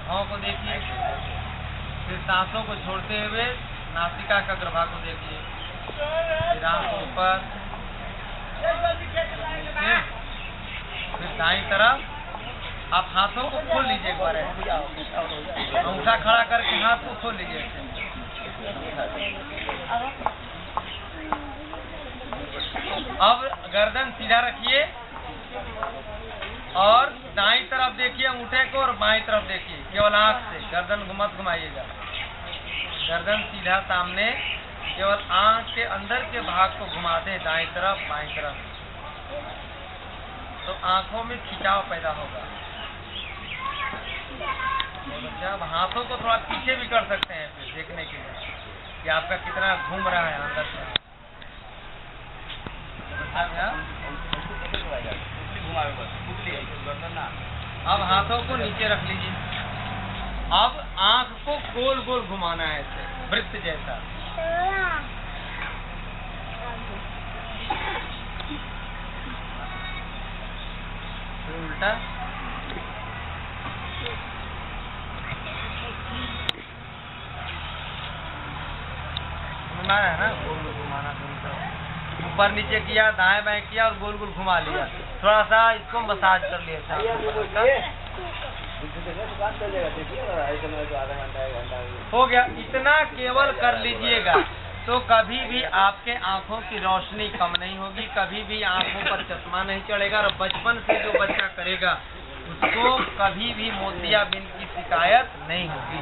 भाव को देखिए, फिर सांसों को छोड़ते हुए नासिका का गर्भाग को देखिए, विराम को ऊपर, फिर दाईं तरफ। आप हाथों को खोल लीजिए एक बार, अंगूठा खड़ा करके हाथ को खोल लीजिए। अब गर्दन सीधा रखिए और दाईं तरफ देखिए अंगूठे को और बाईं तरफ देखिए, केवल आंख से, गर्दन मत घुमाइएगा। गर्दन सीधा सामने, केवल आंख के अंदर के भाग को घुमा दें, दाईं तरफ बाईं तरफ, तो आंखों में खिंचाव पैदा होगा। अब हाथों को थोड़ा पीछे भी कर सकते हैं फिर देखने के लिए कि आपका कितना घूम रहा है अंदर से। अब हाथों को नीचे रख लीजिए। अब आंख को गोल गोल घुमाना है, ऐसे वृत्त जैसा। उल्टा घुमाना है ना, गोल गोल घुमाना। ऊपर नीचे किया, दाएं बाएं किया और गोल गोल घुमा लिया। थोड़ा सा इसको मसाज कर लिया, हो गया। इतना केवल कर लीजिएगा तो कभी भी आपके आंखों की रोशनी कम नहीं होगी, कभी भी आंखों पर चश्मा नहीं चढ़ेगा, और बचपन से जो बच्चा करेगा उसको कभी भी मोतियाबिंद की शिकायत नहीं होगी।